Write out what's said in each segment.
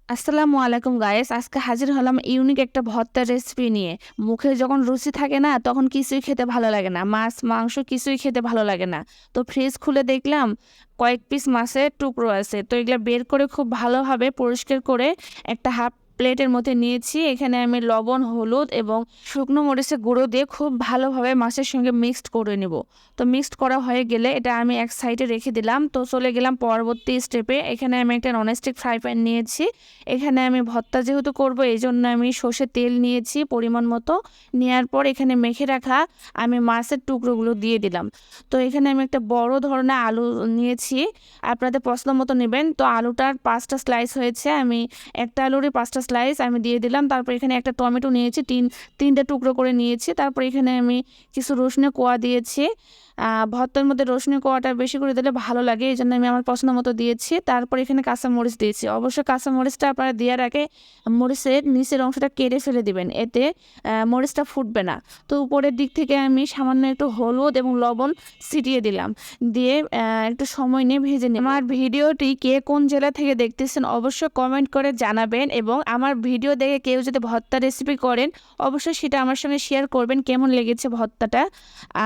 আসসালামু আলাইকুম গাইস, আজকে হাজির হলাম ইউনিক একটা ভর্তার রেসিপি নিয়ে। মুখে যখন রুচি থাকে না, তখন কিছুই খেতে ভালো লাগে না, মাছ মাংস কিছুই খেতে ভালো লাগে না। তো ফ্রিজ খুলে দেখলাম কয়েক পিস মাছের টুকরো আছে, তো এগুলা বের করে খুব ভালোভাবে পরিষ্কার করে একটা হাফ প্লেটের মধ্যে নিয়েছি। এখানে আমি লবণ, হলুদ এবং শুকনো মরিচের গুঁড়ো দিয়ে খুব ভালোভাবে মাছের সঙ্গে মিক্সড করে নেব। তো মিক্সড করা হয়ে গেলে এটা আমি এক সাইডে রেখে দিলাম। তো চলে গেলাম পরবর্তী স্টেপে। এখানে আমি একটা ননস্টিক ফ্রাই প্যান নিয়েছি। এখানে আমি ভর্তা যেহেতু করব, এই জন্য আমি সর্ষের তেল নিয়েছি পরিমাণ মতো। নেওয়ার পর এখানে মেখে রাখা আমি মাছের টুকরোগুলো দিয়ে দিলাম। তো এখানে আমি একটা বড় ধরনের আলু নিয়েছি, আপনাদের পছন্দ মতো নেবেন। তো আলুটার 5টা স্লাইস হয়েছে, আমি একটা আলুরই 5টা স্লাইস আমি দিয়ে দিলাম। তারপর এখানে একটা টমেটো নিয়েছি, তিনটে টুকরো করে নিয়েছি। তারপর এখানে আমি কিছু রসুনের কোয়া দিয়েছি। ভর্তার মধ্যে রসুনের কোয়াটা বেশি করে দিলে ভালো লাগে, এই জন্য আমি আমার পছন্দ মতো দিয়েছি। তারপর এখানে কাঁচামরিচ দিয়েছি। অবশ্যই কাঁচামরিচটা আপনারা দেওয়ার আগে মরিচের নিচের অংশটা কেটে ফেলে দিবেন, এতে মরিচটা ফুটবে না। তো উপরের দিক থেকে আমি সামান্য একটু হলুদ এবং লবণ ছিটিয়ে দিলাম, দিয়ে একটু সময় নিয়ে ভেজে নিই। আমার ভিডিওটি কে কোন জেলা থেকে দেখতেছেন অবশ্যই কমেন্ট করে জানাবেন, এবং আমার ভিডিও দেখে কেউ যদি ভর্তা রেসিপি করেন অবশ্যই সেটা আমার সঙ্গে শেয়ার করবেন কেমন লেগেছে ভর্তাটা।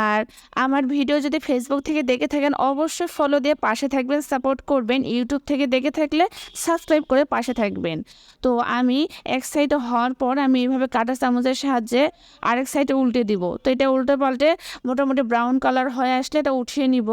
আর আমার ভিডিও যদি ফেসবুক থেকে দেখে থাকেন অবশ্যই ফলো দিয়ে পাশে থাকবেন, সাপোর্ট করবেন। ইউটিউব থেকে দেখে থাকলে সাবস্ক্রাইব করে পাশে থাকবেন। তো আমি এক সাইডে হওয়ার পর আমি এইভাবে কাঁটা চামচের সাহায্যে আরেক সাইডে উল্টে দিব। তো এটা উল্টে পাল্টে মোটামুটি ব্রাউন কালার হয়ে আসলে এটা উঠিয়ে নিব।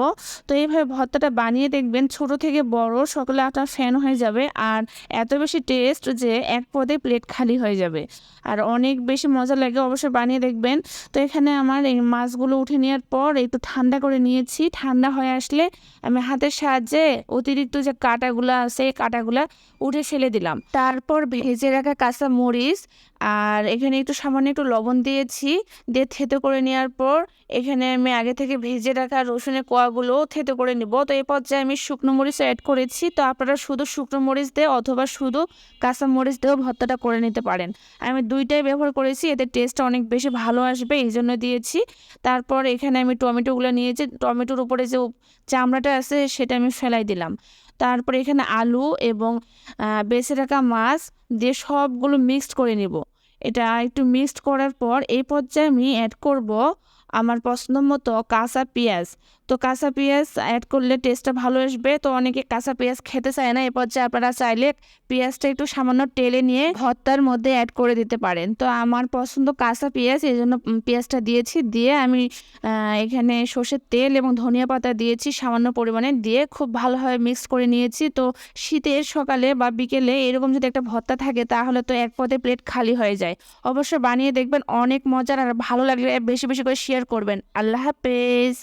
তো এইভাবে ভর্তাটা বানিয়ে দেখবেন, ছোট থেকে বড় সকলে আপনার ফ্যান হয়ে যাবে। আর এত বেশি টেস্ট যে এক পদে প্লেট খালি হয়ে যাবে, আর অনেক বেশি মজা লাগে। অবশ্যই বানিয়ে দেখবেন। তো এখানে আমার এই মাছগুলো উঠে নেওয়ার পর একটু ঠান্ডা করে নিয়েছি। ঠান্ডা হয়ে আসলে আমি হাতের সাহায্যে অতিরিক্ত যে কাঁটাগুলো আছে কাঁটাগুলা উঠে ফেলে দিলাম। তারপর ভেজে রাখা কাঁচা মরিচ আর এখানে একটু সামান্য একটু লবণ দিয়েছি, দিয়ে থেতো করে নেওয়ার পর এখানে আমি আগে থেকে ভেজে রাখা রসুনের কোয়াগুলো থেতো করে নিব। তো এই পর্যায়ে আমি শুকনো মরিচ অ্যাড করেছি। তো আপনারা শুধু শুকনো মরিচ দিয়ে অথবা শুধু কাঁচা মরিচ দিয়েও ভর্তাটা করে নিতে পারেন। আমি দুইটাই ব্যবহার করেছি, এতে টেস্টটা অনেক বেশি ভালো আসবে, এই জন্য দিয়েছি। তারপর এখানে আমি টমেটোগুলো নিয়েছি, টমেটোর উপরে যে চামড়াটা আছে সেটা আমি ফেলাই দিলাম। তারপর এখানে আলু এবং বেছে রাখা মাছ দিয়ে সবগুলো মিক্সড করে নিব। এটা একটু মিক্সড করার পর এই পর্যায়ে আমি অ্যাড করব আমার পছন্দ মতো কাঁচা পেঁয়াজ। তো কাঁচা পেঁয়াজ অ্যাড করলে টেস্টটা ভালো আসবে। তো অনেকে কাঁচা পেঁয়াজ খেতে চায় না, এই পর্যায়ে আপনারা চাইলে পেঁয়াজটা একটু সামান্য টেলে নিয়ে ভর্তার মধ্যে অ্যাড করে দিতে পারেন। তো আমার পছন্দ কাঁচা পেঁয়াজ, এই জন্য পেঁয়াজটা দিয়েছি। দিয়ে আমি এখানে সর্ষের তেল এবং ধনিয়া পাতা দিয়েছি সামান্য পরিমাণে, দিয়ে খুব ভালোভাবে মিক্স করে নিয়েছি। তো শীতের সকালে বা বিকেলে এরকম যদি একটা ভর্তা থাকে তাহলে তো এক পদে প্লেট খালি হয়ে যায়। অবশ্যই বানিয়ে দেখবেন, অনেক মজার। আর ভালো লাগলে বেশি বেশি করে শেয়ার করবেন। আল্লাহ হাফেজ।